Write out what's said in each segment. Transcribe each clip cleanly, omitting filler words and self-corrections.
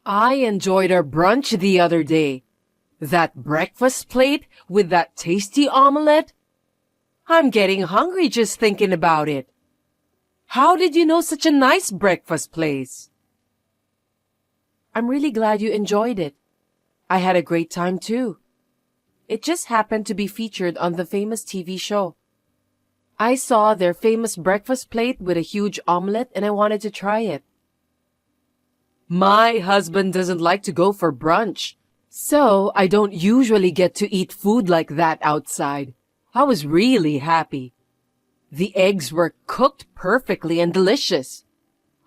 I enjoyed our brunch the other day. That breakfast plate with that tasty omelette. I'm getting hungry just thinking about it. How did you know such a nice breakfast place? I'm really glad you enjoyed it. I had a great time too. It just happened to be featured on the famous TV show. I saw their famous breakfast plate with a huge omelette and I wanted to try it. My husband doesn't like to go for brunch, so I don't usually get to eat food like that outside. I was really happy. The eggs were cooked perfectly and delicious.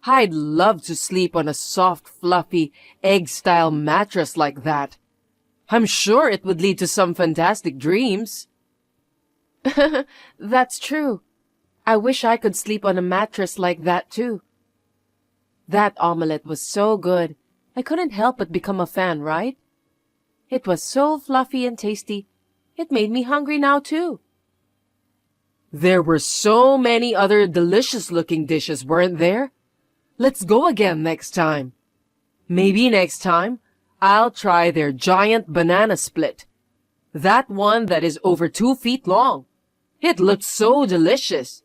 I'd love to sleep on a soft, fluffy, egg-style mattress like that. I'm sure it would lead to some fantastic dreams. That's true. I wish I could sleep on a mattress like that too. That omelette was so good. I couldn't help but become a fan, right? It was so fluffy and tasty. It made me hungry now too. There were so many other delicious-looking dishes, weren't there? Let's go again next time. Maybe next time, I'll try their giant banana split. That one that is over 2 feet long. It looked so delicious.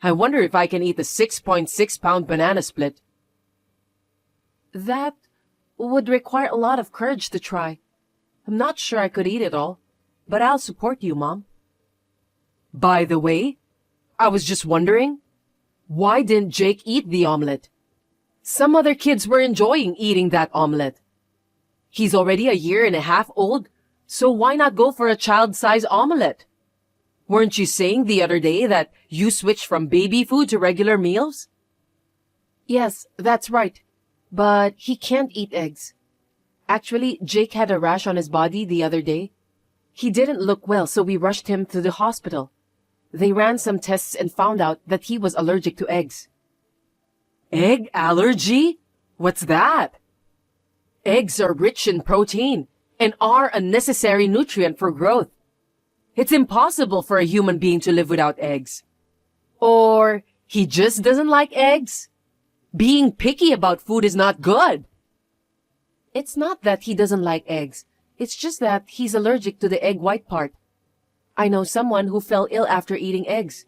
I wonder if I can eat the 6.6-pound banana split. That would require a lot of courage to try. I'm not sure I could eat it all, but I'll support you, Mom. By the way, I was just wondering, why didn't Jake eat the omelette? Some other kids were enjoying eating that omelette. He's already a year and a half old, so why not go for a child-size omelette? Weren't you saying the other day that you switched from baby food to regular meals? Yes, that's right. But he can't eat eggs. Actually, Jake had a rash on his body the other day. He didn't look well, so we rushed him to the hospital. They ran some tests and found out that he was allergic to eggs. Egg allergy? What's that? Eggs are rich in protein and are a necessary nutrient for growth. It's impossible for a human being to live without eggs. Or he just doesn't like eggs? Being picky about food is not good. It's not that he doesn't like eggs. It's just that he's allergic to the egg white part. I know someone who fell ill after eating eggs.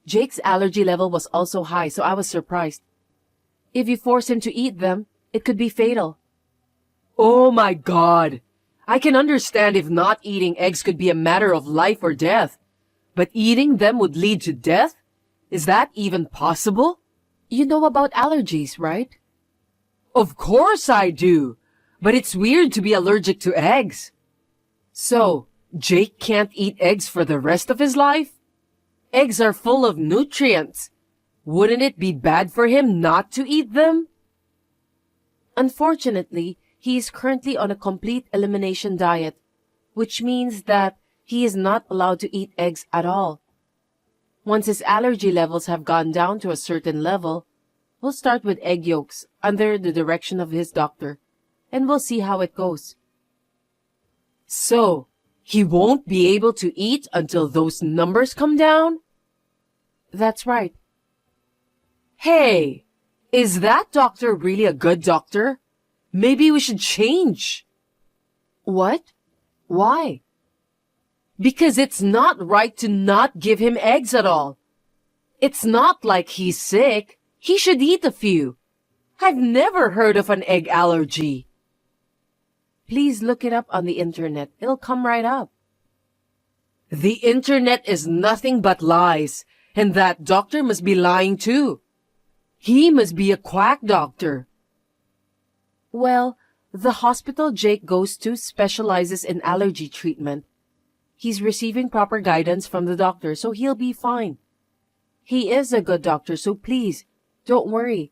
Jake's allergy level was also high, so I was surprised. If you force him to eat them, it could be fatal. Oh my God! I can understand if not eating eggs could be a matter of life or death. But eating them would lead to death? Is that even possible? You know about allergies, right? Of course I do. But it's weird to be allergic to eggs. So, Jake can't eat eggs for the rest of his life? Eggs are full of nutrients. Wouldn't it be bad for him not to eat them? Unfortunately, he is currently on a complete elimination diet, which means that he is not allowed to eat eggs at all. Once his allergy levels have gone down to a certain level, we'll start with egg yolks under the direction of his doctor, and we'll see how it goes. So, he won't be able to eat until those numbers come down? That's right. Hey, is that doctor really a good doctor? Maybe we should change. What? Why? Because it's not right to not give him eggs at all. It's not like he's sick. He should eat a few. I've never heard of an egg allergy. Please look it up on the internet. It'll come right up. The internet is nothing but lies, and that doctor must be lying too. He must be a quack doctor. Well, the hospital Jake goes to specializes in allergy treatment. He's receiving proper guidance from the doctor, so he'll be fine. He is a good doctor, so please, don't worry.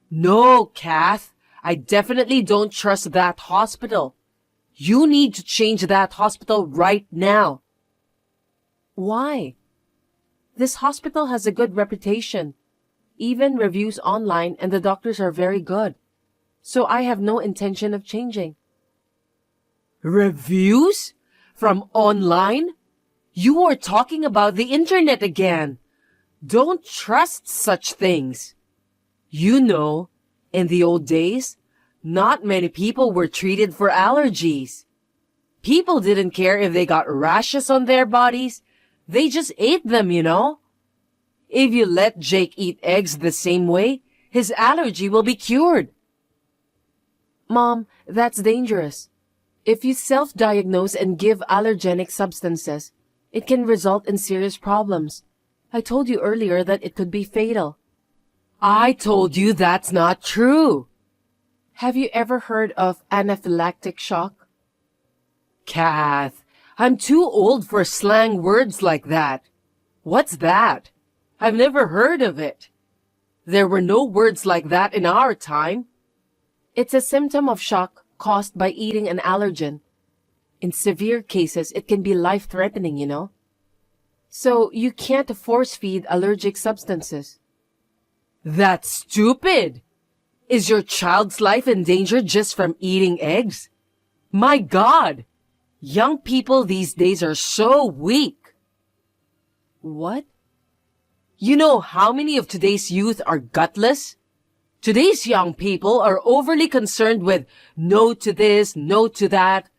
No, Kath, I definitely don't trust that hospital. You need to change that hospital right now. Why? This hospital has a good reputation. Even reviews online, and the doctors are very good. So I have no intention of changing. Reviews? From online? You are talking about the internet again. Don't trust such things. You know, in the old days, not many people were treated for allergies. People didn't care if they got rashes on their bodies. They just ate them, you know? If you let Jake eat eggs the same way, his allergy will be cured. Mom, that's dangerous. If you self-diagnose and give allergenic substances, it can result in serious problems. I told you earlier that it could be fatal. I told you that's not true. Have you ever heard of anaphylactic shock? Kath, I'm too old for slang words like that. What's that? I've never heard of it. There were no words like that in our time. It's a symptom of shock caused by eating an allergen. In severe cases, it can be life-threatening, you know. So you can't force-feed allergic substances. That's stupid! Is your child's life in danger just from eating eggs? My God! Young people these days are so weak. What? You know how many of today's youth are gutless? Today's young people are overly concerned with no to this, no to that.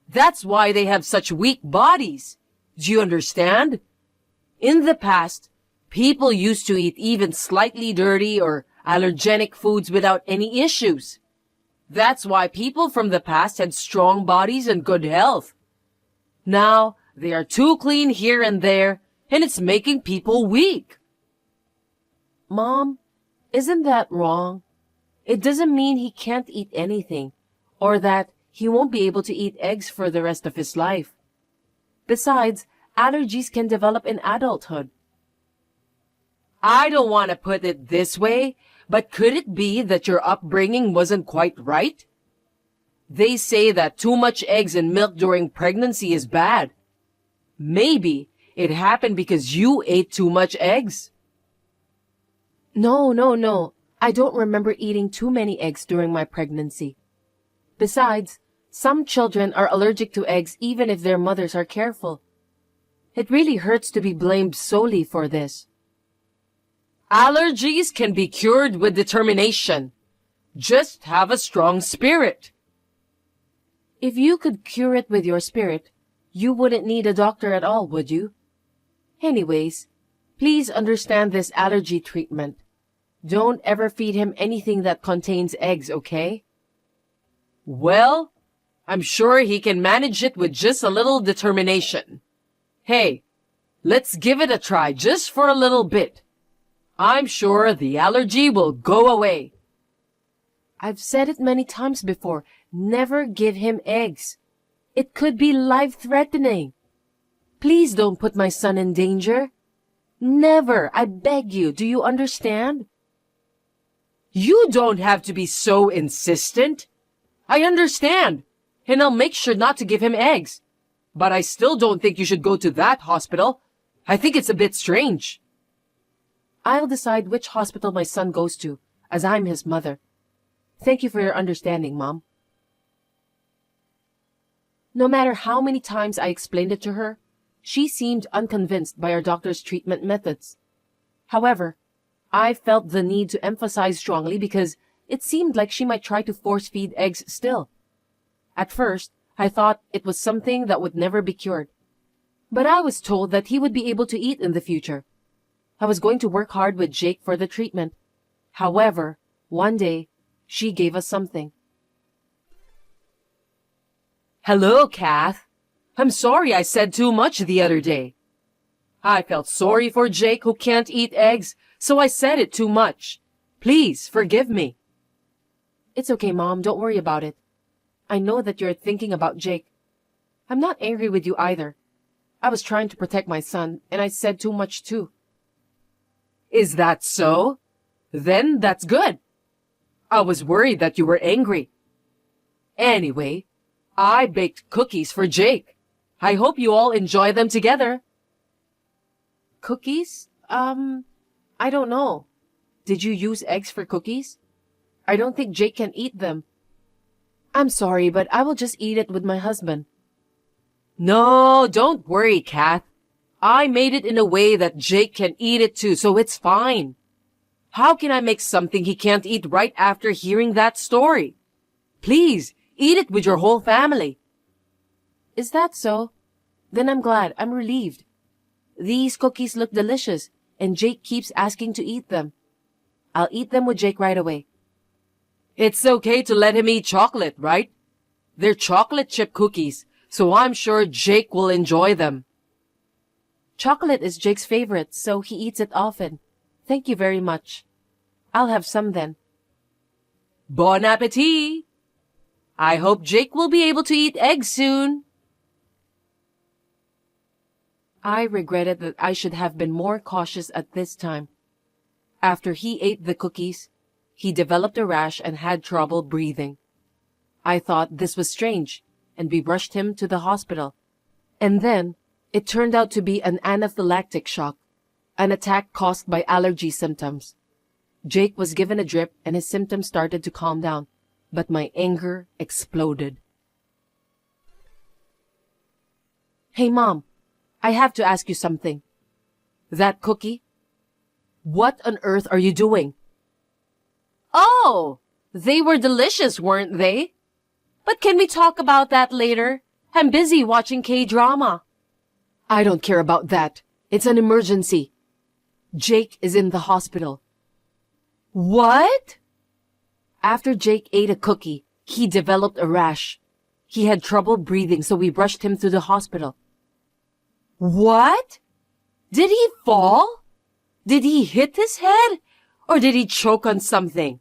That's why they have such weak bodies. Do you understand? In the past, people used to eat even slightly dirty or allergenic foods without any issues. That's why people from the past had strong bodies and good health. Now, they are too clean here and there, and it's making people weak. Mom, isn't that wrong? It doesn't mean he can't eat anything, or that he won't be able to eat eggs for the rest of his life. Besides, allergies can develop in adulthood. I don't want to put it this way, but could it be that your upbringing wasn't quite right? They say that too much eggs and milk during pregnancy is bad. Maybe it happened because you ate too much eggs. No. I don't remember eating too many eggs during my pregnancy. Besides, some children are allergic to eggs even if their mothers are careful. It really hurts to be blamed solely for this. Allergies can be cured with determination. Just have a strong spirit. If you could cure it with your spirit, you wouldn't need a doctor at all, would you? Anyways, please understand this allergy treatment. Don't ever feed him anything that contains eggs, okay? Well, I'm sure he can manage it with just a little determination. Hey, let's give it a try just for a little bit. I'm sure the allergy will go away. I've said it many times before, never give him eggs. It could be life-threatening. Please don't put my son in danger. Never, I beg you, do you understand? You don't have to be so insistent. I understand, and I'll make sure not to give him eggs. But I still don't think you should go to that hospital. I think it's a bit strange. I'll decide which hospital my son goes to, as I'm his mother. Thank you for your understanding, Mom. No matter how many times I explained it to her, she seemed unconvinced by our doctor's treatment methods. However, I felt the need to emphasize strongly because it seemed like she might try to force-feed eggs still. At first, I thought it was something that would never be cured. But I was told that he would be able to eat in the future. I was going to work hard with Jake for the treatment. However, one day, she gave us something. Hello, Kath. I'm sorry I said too much the other day. I felt sorry for Jake who can't eat eggs, so I said it too much. Please forgive me. It's okay, Mom. Don't worry about it. I know that you're thinking about Jake. I'm not angry with you either. I was trying to protect my son, and I said too much too. Is that so? Then that's good. I was worried that you were angry. Anyway, I baked cookies for Jake. I hope you all enjoy them together. Cookies? I don't know. Did you use eggs for cookies? I don't think Jake can eat them. I'm sorry, but I will just eat it with my husband. No, don't worry, Kath. I made it in a way that Jake can eat it too, so it's fine. How can I make something he can't eat right after hearing that story? Please, eat it with your whole family. Is that so? Then I'm glad. I'm relieved. These cookies look delicious, and Jake keeps asking to eat them. I'll eat them with Jake right away. It's okay to let him eat chocolate, right? They're chocolate chip cookies, so I'm sure Jake will enjoy them. Chocolate is Jake's favorite, so he eats it often. Thank you very much. I'll have some then. Bon appetit! I hope Jake will be able to eat eggs soon. I regretted that I should have been more cautious at this time. After he ate the cookies, he developed a rash and had trouble breathing. I thought this was strange, and we rushed him to the hospital. And then, it turned out to be an anaphylactic shock, an attack caused by allergy symptoms. Jake was given a drip and his symptoms started to calm down, but my anger exploded. Hey, Mom, I have to ask you something. That cookie? What on earth are you doing? Oh, they were delicious, weren't they? But can we talk about that later? I'm busy watching K-drama. I don't care about that. It's an emergency. Jake is in the hospital. What? After Jake ate a cookie, he developed a rash. He had trouble breathing, so we rushed him to the hospital. What? Did he fall? Did he hit his head? Or did he choke on something?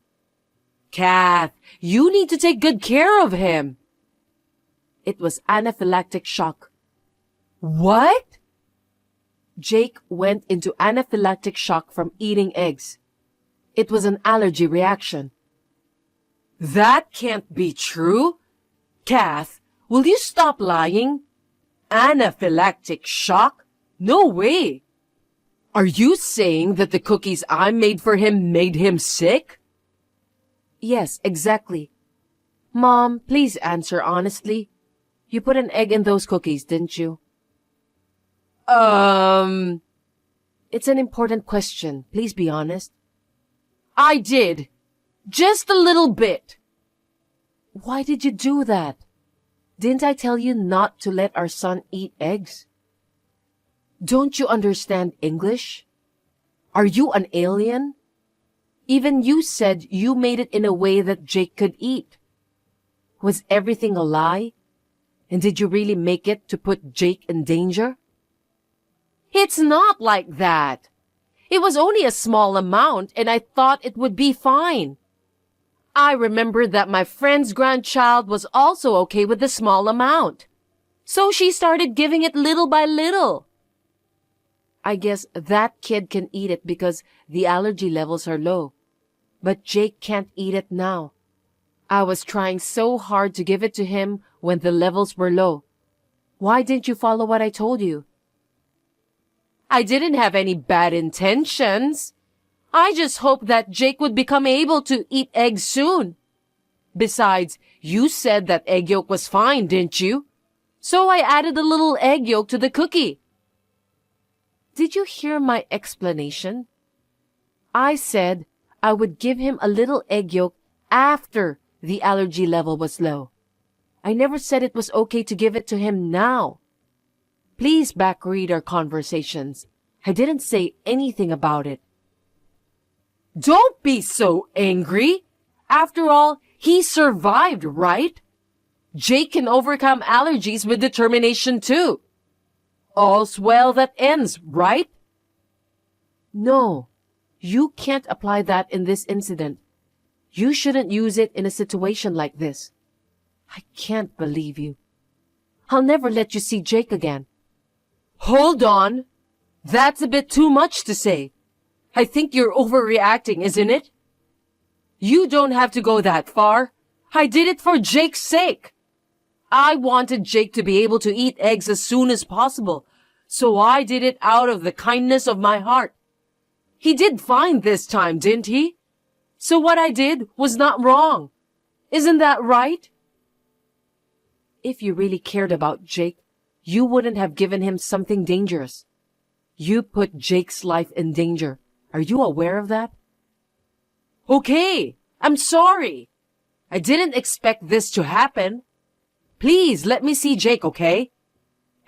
Kath, you need to take good care of him. It was anaphylactic shock. What? Jake went into anaphylactic shock from eating eggs. It was an allergy reaction. That can't be true. Kath, will you stop lying? Anaphylactic shock? No way. Are you saying that the cookies I made for him made him sick? Yes, exactly. Mom, please answer honestly. You put an egg in those cookies, didn't you? It's an important question. Please be honest. I did. Just a little bit. Why did you do that? Didn't I tell you not to let our son eat eggs? Don't you understand English? Are you an alien? Even you said you made it in a way that Jake could eat. Was everything a lie? And did you really make it to put Jake in danger? It's not like that. It was only a small amount and I thought it would be fine. I remembered that my friend's grandchild was also okay with the small amount. So she started giving it little by little. I guess that kid can eat it because the allergy levels are low. But Jake can't eat it now. I was trying so hard to give it to him when the levels were low. Why didn't you follow what I told you? I didn't have any bad intentions. I just hoped that Jake would become able to eat eggs soon. Besides, you said that egg yolk was fine, didn't you? So I added a little egg yolk to the cookie. Did you hear my explanation? I said I would give him a little egg yolk after the allergy level was low. I never said it was okay to give it to him now. Please backread our conversations. I didn't say anything about it. Don't be so angry. After all, he survived, right? Jake can overcome allergies with determination too. All's well that ends, right? No, you can't apply that in this incident. You shouldn't use it in a situation like this. I can't believe you. I'll never let you see Jake again. Hold on. That's a bit too much to say. I think you're overreacting, isn't it? You don't have to go that far. I did it for Jake's sake. I wanted Jake to be able to eat eggs as soon as possible, so I did it out of the kindness of my heart. He did fine this time, didn't he? So what I did was not wrong. Isn't that right? If you really cared about Jake, you wouldn't have given him something dangerous. You put Jake's life in danger. Are you aware of that? Okay, I'm sorry. I didn't expect this to happen. Please, let me see Jake, okay?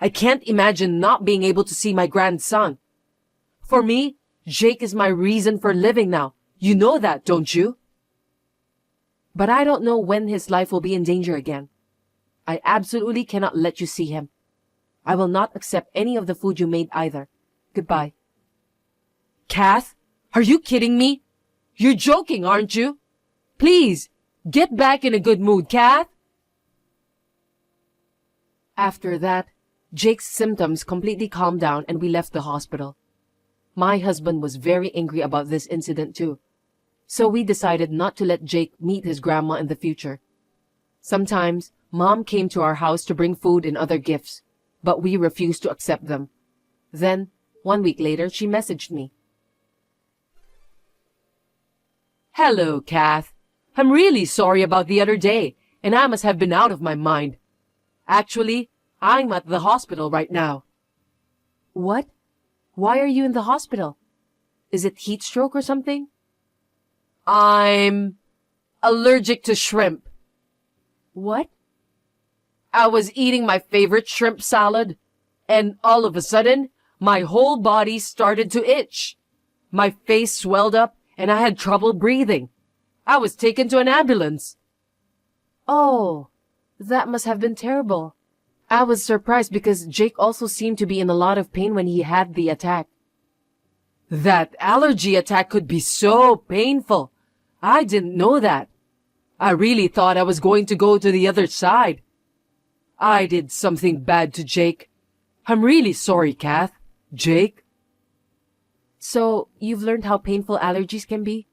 I can't imagine not being able to see my grandson. For me, Jake is my reason for living now. You know that, don't you? But I don't know when his life will be in danger again. I absolutely cannot let you see him. I will not accept any of the food you made either. Goodbye. Kath, are you kidding me? You're joking, aren't you? Please, get back in a good mood, Kath. After that, Jake's symptoms completely calmed down and we left the hospital. My husband was very angry about this incident too. So we decided not to let Jake meet his grandma in the future. Sometimes, Mom came to our house to bring food and other gifts, but we refused to accept them. Then, 1 week later, she messaged me. Hello, Kath. I'm really sorry about the other day, and I must have been out of my mind. Actually, I'm at the hospital right now. What? Why are you in the hospital? Is it heat stroke or something? I'm allergic to shrimp. What? I was eating my favorite shrimp salad, and all of a sudden, my whole body started to itch. My face swelled up, and I had trouble breathing. I was taken to an ambulance. Oh, that must have been terrible. I was surprised because Jake also seemed to be in a lot of pain when he had the attack. That allergy attack could be so painful. I didn't know that. I really thought I was going to go to the other side. I did something bad to Jake. I'm really sorry, Kath. Jake? So, you've learned how painful allergies can be?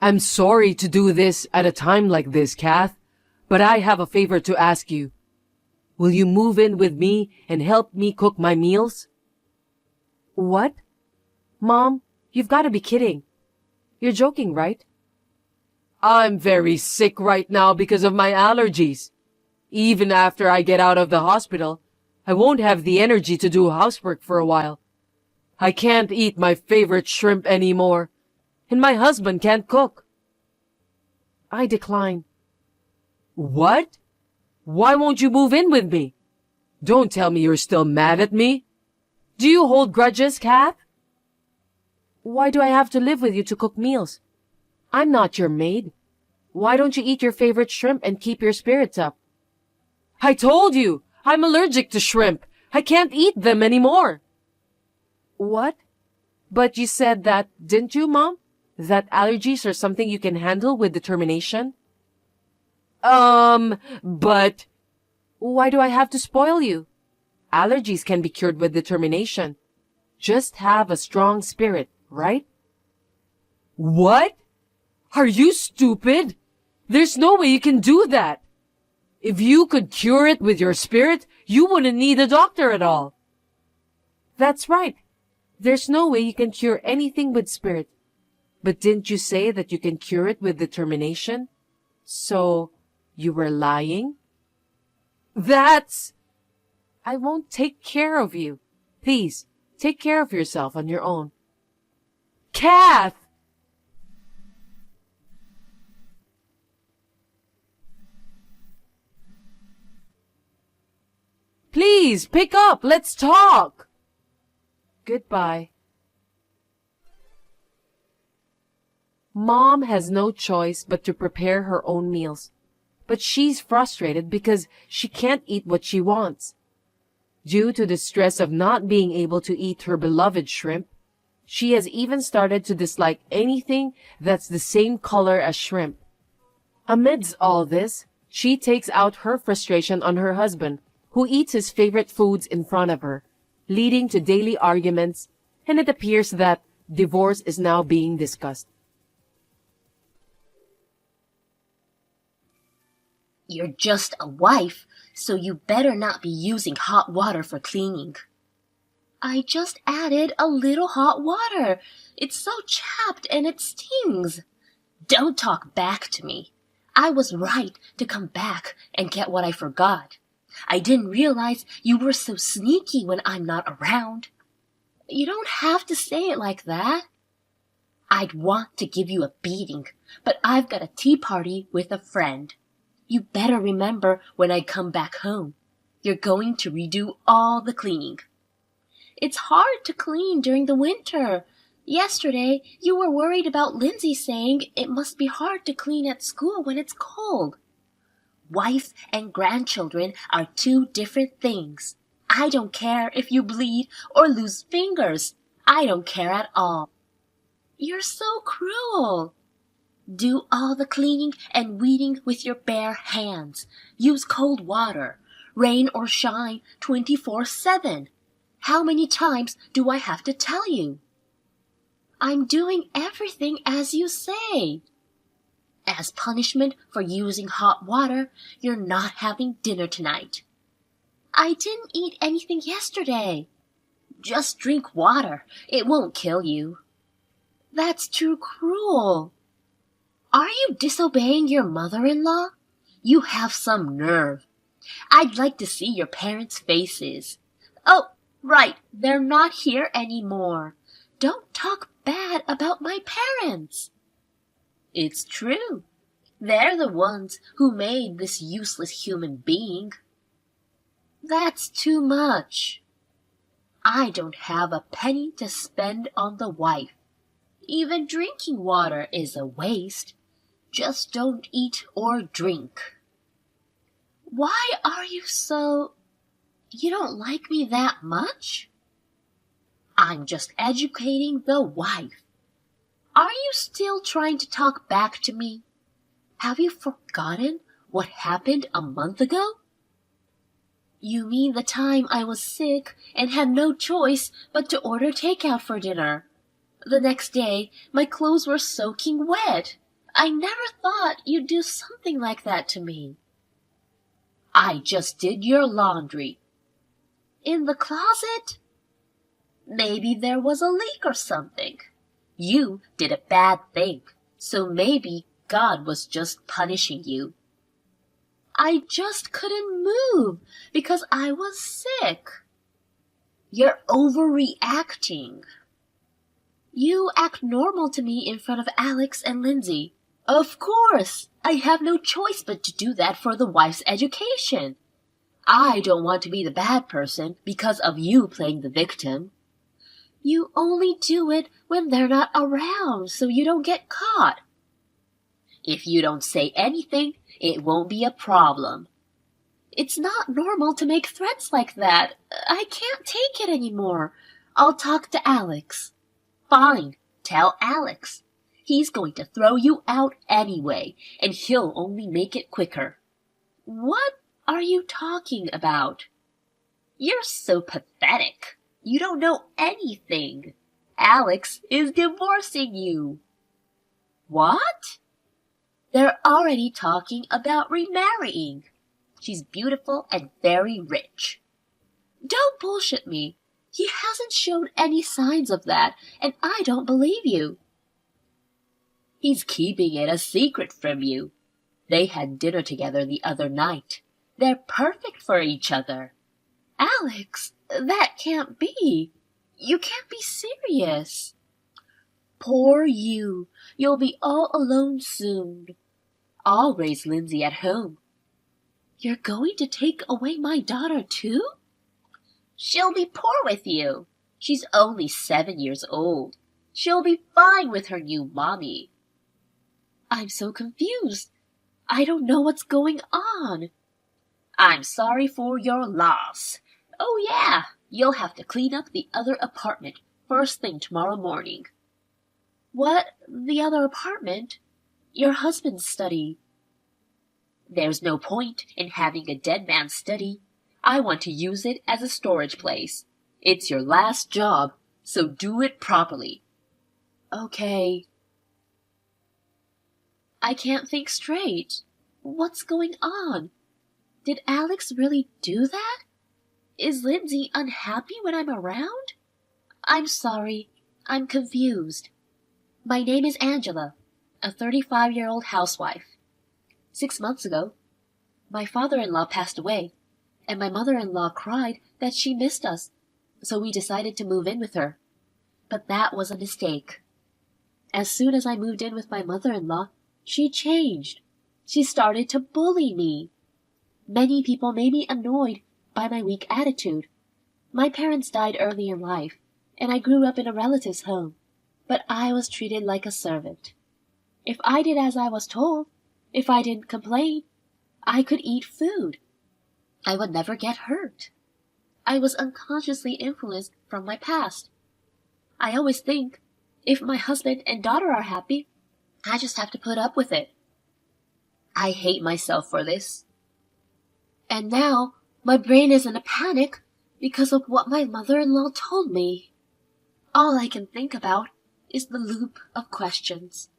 I'm sorry to do this at a time like this, Kath, but I have a favor to ask you. Will you move in with me and help me cook my meals? What? Mom, you've got to be kidding. You're joking, right? I'm very sick right now because of my allergies. Even after I get out of the hospital, I won't have the energy to do housework for a while. I can't eat my favorite shrimp anymore, and my husband can't cook. I decline. What? Why won't you move in with me? Don't tell me you're still mad at me. Do you hold grudges, Kath? Why do I have to live with you to cook meals? I'm not your maid. Why don't you eat your favorite shrimp and keep your spirits up? I told you, I'm allergic to shrimp. I can't eat them anymore. What? But you said that, didn't you, Mom? That allergies are something you can handle with determination? But... Why do I have to spoil you? Allergies can be cured with determination. Just have a strong spirit, right? What? Are you stupid? There's no way you can do that. If you could cure it with your spirit, you wouldn't need a doctor at all. That's right. There's no way you can cure anything with spirit. But didn't you say that you can cure it with determination? So, you were lying? I won't take care of you. Please, take care of yourself on your own. Kath! Please, pick up. Let's talk. Goodbye. Mom has no choice but to prepare her own meals. But she's frustrated because she can't eat what she wants. Due to the stress of not being able to eat her beloved shrimp, she has even started to dislike anything that's the same color as shrimp. Amidst all this, she takes out her frustration on her husband, who eats his favorite foods in front of her, leading to daily arguments, and it appears that divorce is now being discussed. You're just a wife, so you better not be using hot water for cleaning. I just added a little hot water. It's so chapped and it stings. Don't talk back to me. I was right to come back and get what I forgot. I didn't realize you were so sneaky when I'm not around. You don't have to say it like that. I'd want to give you a beating, but I've got a tea party with a friend. You better remember when I come back home. You're going to redo all the cleaning. It's hard to clean during the winter. Yesterday, you were worried about Lindsay saying it must be hard to clean at school when it's cold. Wife and grandchildren are two different things. I don't care if you bleed or lose fingers. I don't care at all. You're so cruel. Do all the cleaning and weeding with your bare hands. Use cold water, rain or shine, 24/7. How many times do I have to tell you? I'm doing everything as you say. As punishment for using hot water, you're not having dinner tonight. I didn't eat anything yesterday. Just drink water. It won't kill you. That's too cruel. Are you disobeying your mother-in-law? You have some nerve. I'd like to see your parents' faces. Oh, right, they're not here anymore. Don't talk bad about my parents. It's true. They're the ones who made this useless human being. That's too much. I don't have a penny to spend on the wife. Even drinking water is a waste. Just don't eat or drink. Why are you so... You don't like me that much? I'm just educating the wife. Are you still trying to talk back to me? Have you forgotten what happened a month ago? You mean the time I was sick and had no choice but to order takeout for dinner. The next day, my clothes were soaking wet. I never thought you'd do something like that to me. I just did your laundry. In the closet? Maybe there was a leak or something. You did a bad thing, so maybe God was just punishing you. I just couldn't move because I was sick. You're overreacting. You act normal to me in front of Alex and Lindsay. Of course, I have no choice but to do that for the wife's education. I don't want to be the bad person because of you playing the victim. You only do it when they're not around so you don't get caught. If you don't say anything, it won't be a problem. It's not normal to make threats like that. I can't take it anymore. I'll talk to Alex. Fine, tell Alex. He's going to throw you out anyway, and he'll only make it quicker. What are you talking about? You're so pathetic. You don't know anything. Alex is divorcing you. What? They're already talking about remarrying. She's beautiful and very rich. Don't bullshit me. He hasn't shown any signs of that, and I don't believe you. He's keeping it a secret from you. They had dinner together the other night. They're perfect for each other. Alex, that can't be. You can't be serious. Poor you. You'll be all alone soon. I'll raise Lindsay at home. You're going to take away my daughter too? She'll be poor with you. She's only 7 years old. She'll be fine with her new mommy. I'm so confused. I don't know what's going on. I'm sorry for your loss. Oh yeah, you'll have to clean up the other apartment first thing tomorrow morning. What? The other apartment? Your husband's study. There's no point in having a dead man's study. I want to use it as a storage place. It's your last job, so do it properly. Okay. I can't think straight. What's going on? Did Alex really do that? Is Lindsay unhappy when I'm around? I'm sorry. I'm confused. My name is Angela, a 35-year-old housewife. 6 months ago, my father-in-law passed away, and my mother-in-law cried that she missed us, so we decided to move in with her. But that was a mistake. As soon as I moved in with my mother-in-law, She changed. She started to bully me. Many people made me annoyed by my weak attitude. My parents died early in life, and I grew up in a relative's home, but I was treated like a servant. If I did as I was told, if I didn't complain, I could eat food. I would never get hurt. I was unconsciously influenced from my past. I always think, if my husband and daughter are happy, I just have to put up with it. I hate myself for this. And now, my brain is in a panic because of what my mother-in-law told me. All I can think about is the loop of questions.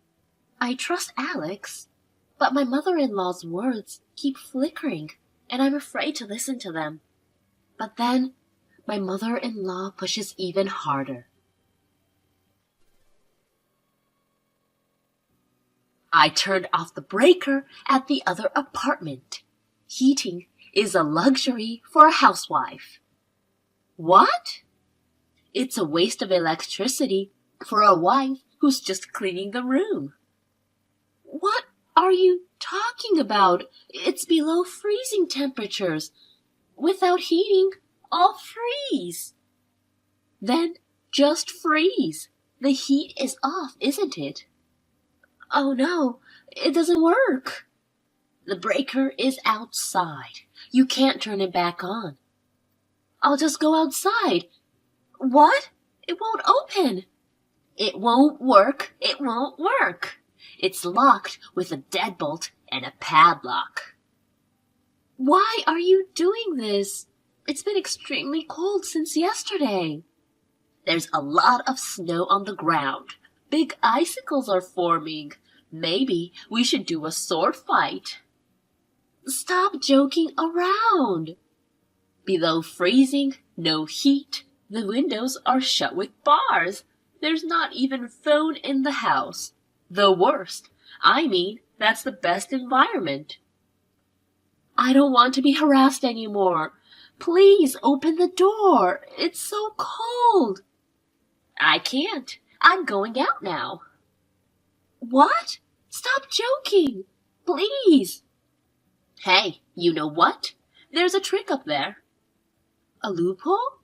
I trust Alex, but my mother-in-law's words keep flickering, and I'm afraid to listen to them. But then, my mother-in-law pushes even harder. I turned off the breaker at the other apartment. Heating is a luxury for a housewife. What? It's a waste of electricity for a wife who's just cleaning the room. What are you talking about? It's below freezing temperatures. Without heating, I'll freeze. Then just freeze. The heat is off, isn't it? Oh no, it doesn't work. The breaker is outside. You can't turn it back on. I'll just go outside. What? It won't open. It won't work. It won't work. It's locked with a deadbolt and a padlock. Why are you doing this? It's been extremely cold since yesterday. There's a lot of snow on the ground. Big icicles are forming. Maybe we should do a sword fight. Stop joking around. Below freezing, no heat. The windows are shut with bars. There's not even a phone in the house. The worst. I mean, that's the best environment. I don't want to be harassed anymore. Please open the door. It's so cold. I can't. I'm going out now. What? Stop joking. Please. Hey, you know what? There's a trick up there. A loophole?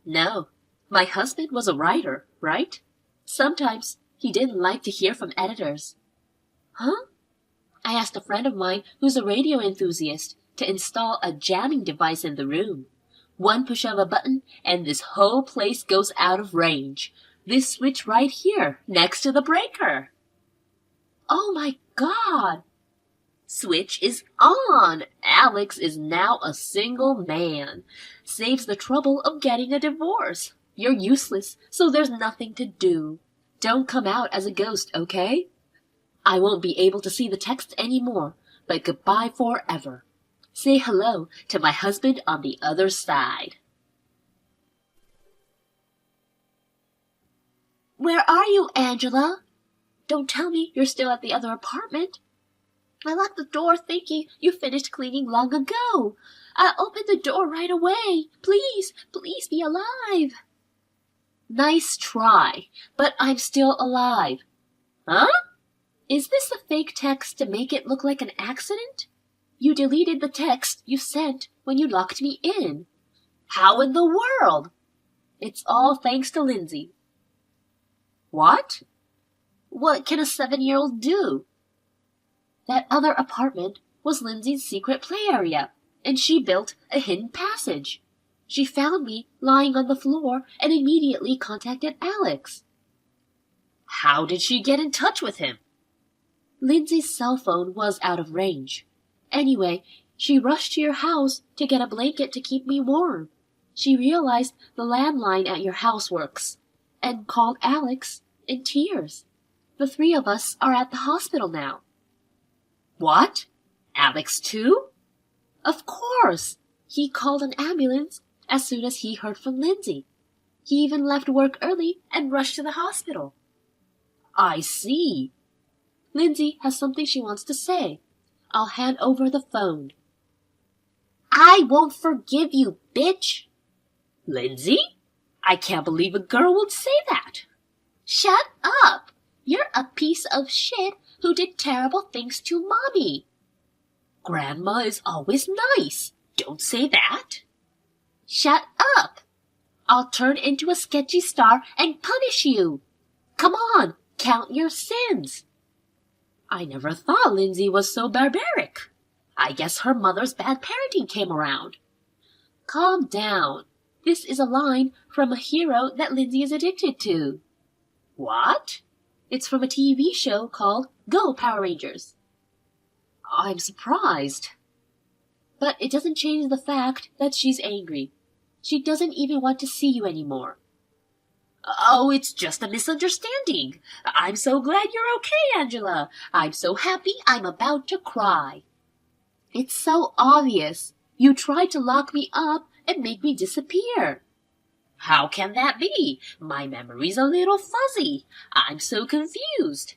No. My husband was a writer, right? Sometimes he didn't like to hear from editors. Huh? I asked a friend of mine who's a radio enthusiast to install a jamming device in the room. One push of a button and this whole place goes out of range. This switch right here, next to the breaker. Oh my God! Switch is on! Alex is now a single man. Saves the trouble of getting a divorce. You're useless, so there's nothing to do. Don't come out as a ghost, okay? I won't be able to see the text anymore, but goodbye forever. Say hello to my husband on the other side. Where are you, Angela? Don't tell me you're still at the other apartment. I locked the door thinking you finished cleaning long ago. I opened the door right away. Please, please be alive. Nice try, but I'm still alive. Huh? Is this a fake text to make it look like an accident? You deleted the text you sent when you locked me in. How in the world? It's all thanks to Lindsay. What? What can a 7-year-old do? That other apartment was Lindsay's secret play area, and she built a hidden passage. She found me lying on the floor and immediately contacted Alex. How did she get in touch with him? Lindsay's cell phone was out of range. Anyway, she rushed to your house to get a blanket to keep me warm. She realized the landline at your house works and called Alex in tears. The 3 of us are at the hospital now. What? Alex too? Of course. He called an ambulance as soon as he heard from Lindsay. He even left work early and rushed to the hospital. I see. Lindsay has something she wants to say. I'll hand over the phone. I won't forgive you, bitch. Lindsay? I can't believe a girl would say that. Shut up. You're a piece of shit who did terrible things to Mommy. Grandma is always nice. Don't say that. Shut up. I'll turn into a sketchy star and punish you. Come on, count your sins. I never thought Lindsay was so barbaric. I guess her mother's bad parenting came around. Calm down. This is a line from a hero that Lindsay is addicted to. What? It's from a TV show called Go Power Rangers. I'm surprised. But it doesn't change the fact that she's angry. She doesn't even want to see you anymore. Oh, it's just a misunderstanding. I'm so glad you're okay, Angela. I'm so happy I'm about to cry. It's so obvious. You tried to lock me up and make me disappear. How can that be? My memory's a little fuzzy. I'm so confused.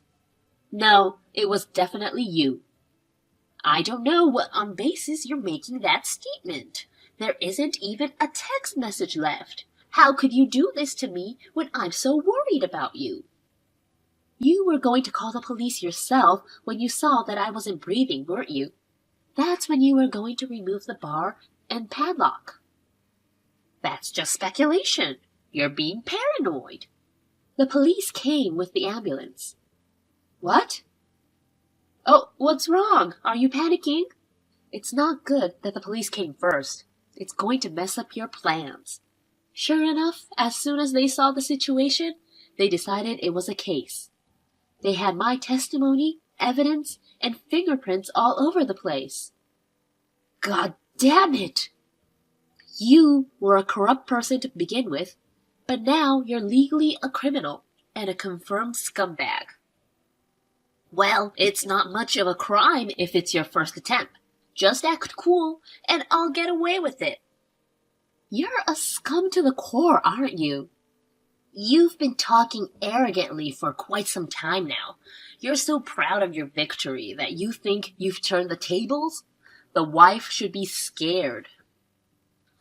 No, it was definitely you. I don't know what on basis you're making that statement. There isn't even a text message left. How could you do this to me when I'm so worried about you? You were going to call the police yourself when you saw that I wasn't breathing, weren't you? That's when you were going to remove the bar and padlock. That's just speculation. You're being paranoid. The police came with the ambulance. What? Oh, what's wrong? Are you panicking? It's not good that the police came first. It's going to mess up your plans. Sure enough, as soon as they saw the situation, they decided it was a case. They had my testimony, evidence, and fingerprints all over the place. God damn it! You were a corrupt person to begin with, but now you're legally a criminal and a confirmed scumbag. Well, it's not much of a crime if it's your first attempt. Just act cool, and I'll get away with it. You're a scum to the core, aren't you? You've been talking arrogantly for quite some time now. You're so proud of your victory that you think you've turned the tables? The wife should be scared.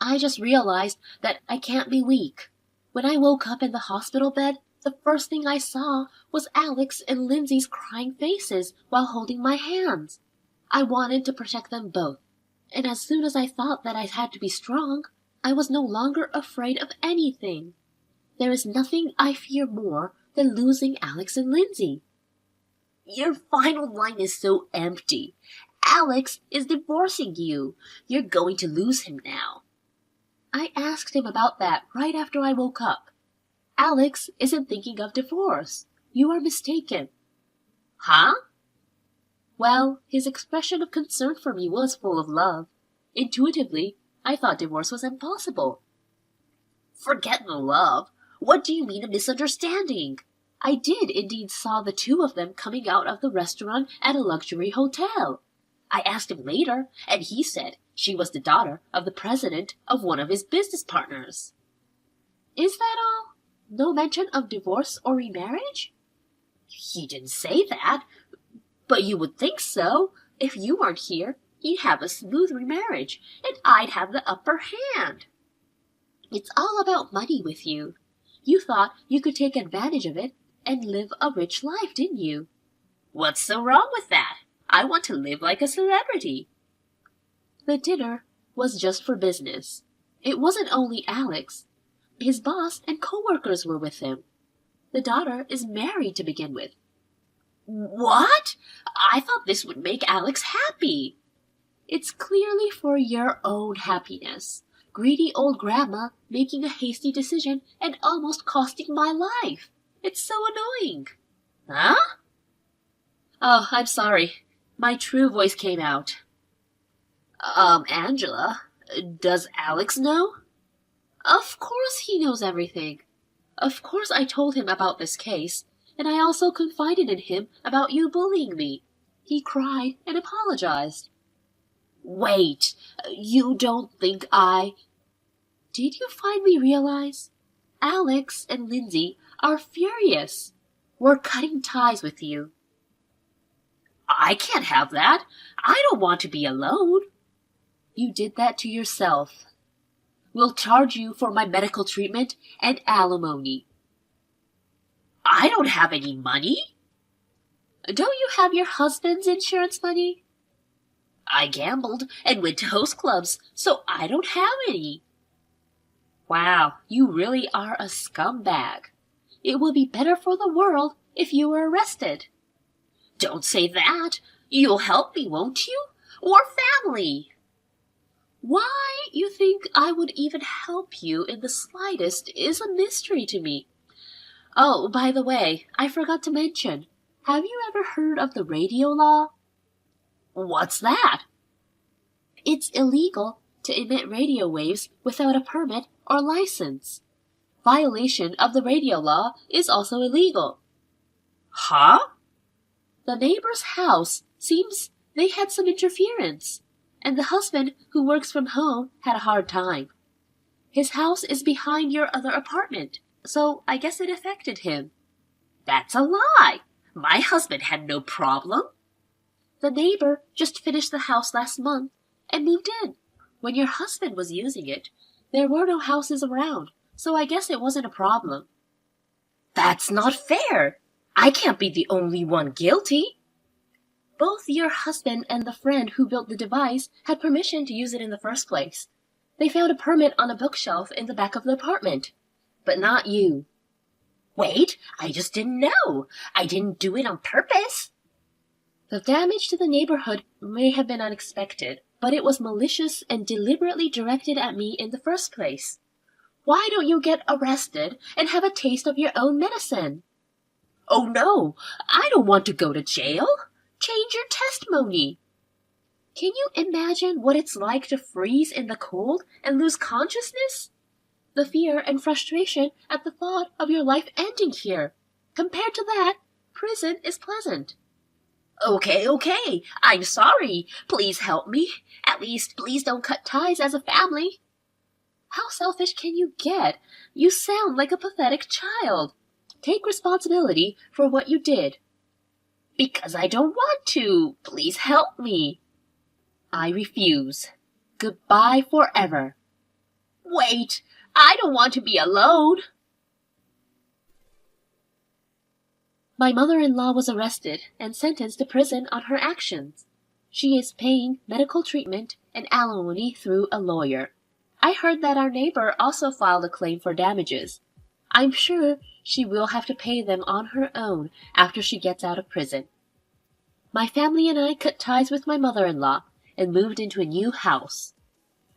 I just realized that I can't be weak. When I woke up in the hospital bed, the first thing I saw was Alex and Lindsay's crying faces while holding my hands. I wanted to protect them both, and as soon as I thought that I had to be strong, I was no longer afraid of anything. There is nothing I fear more than losing Alex and Lindsay. Your final line is so empty. Alex is divorcing you. You're going to lose him now. I asked him about that right after I woke up. Alex isn't thinking of divorce. You are mistaken. Huh? Well, his expression of concern for me was full of love. Intuitively, I thought divorce was impossible. Forget the love. What do you mean a misunderstanding? I did indeed saw the two of them coming out of the restaurant at a luxury hotel. I asked him later, and he said she was the daughter of the president of one of his business partners. Is that all? No mention of divorce or remarriage? He didn't say that, but you would think so. If you weren't here, he'd have a smooth remarriage, and I'd have the upper hand. It's all about money with you. You thought you could take advantage of it and live a rich life, didn't you? What's so wrong with that? I want to live like a celebrity. The dinner was just for business. It wasn't only Alex. His boss and co-workers were with him. The daughter is married to begin with. What? I thought this would make Alex happy. It's clearly for your own happiness. Greedy old grandma making a hasty decision and almost costing my life. It's so annoying. Huh? Oh, I'm sorry. My true voice came out. Angela, does Alex know? Of course he knows everything. Of course I told him about this case, and I also confided in him about you bullying me. He cried and apologized. Wait, you don't think I... Did you finally realize? Alex and Lindsay are furious. We're cutting ties with you. I can't have that. I don't want to be alone. You did that to yourself. We'll charge you for my medical treatment and alimony. I don't have any money. Don't you have your husband's insurance money? I gambled and went to host clubs, so I don't have any. Wow, you really are a scumbag. It would be better for the world if you were arrested. Don't say that. You'll help me, won't you? Or family. Why you think I would even help you in the slightest is a mystery to me. Oh, by the way, I forgot to mention. Have you ever heard of the radio law? What's that? It's illegal to emit radio waves without a permit or license. Violation of the radio law is also illegal. Huh? The neighbor's house seems they had some interference, and the husband who works from home had a hard time. His house is behind your other apartment, so I guess it affected him. That's a lie. My husband had no problem. The neighbor just finished the house last month and moved in. When your husband was using it, there were no houses around, so I guess it wasn't a problem. That's not fair. I can't be the only one guilty. Both your husband and the friend who built the device had permission to use it in the first place. They found a permit on a bookshelf in the back of the apartment. But not you. Wait, I just didn't know. I didn't do it on purpose. The damage to the neighborhood may have been unexpected, but it was malicious and deliberately directed at me in the first place. Why don't you get arrested and have a taste of your own medicine? Oh no, I don't want to go to jail. Change your testimony. Can you imagine what it's like to freeze in the cold and lose consciousness? The fear and frustration at the thought of your life ending here. Compared to that, prison is pleasant. Okay, I'm sorry. Please help me. At least, please don't cut ties as a family. How selfish can you get? You sound like a pathetic child. Take responsibility for what you did. Because I don't want to. Please help me. I refuse. Goodbye forever. Wait, I don't want to be alone. My mother-in-law was arrested and sentenced to prison on her actions. She is paying medical treatment and alimony through a lawyer. I heard that our neighbor also filed a claim for damages. I'm sure she will have to pay them on her own after she gets out of prison. My family and I cut ties with my mother-in-law and moved into a new house.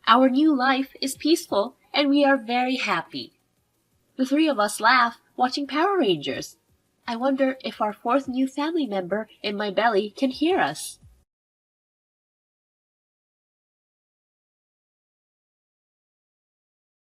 Our new life is peaceful and we are very happy. The three of us laugh watching Power Rangers. I wonder if our fourth new family member in my belly can hear us.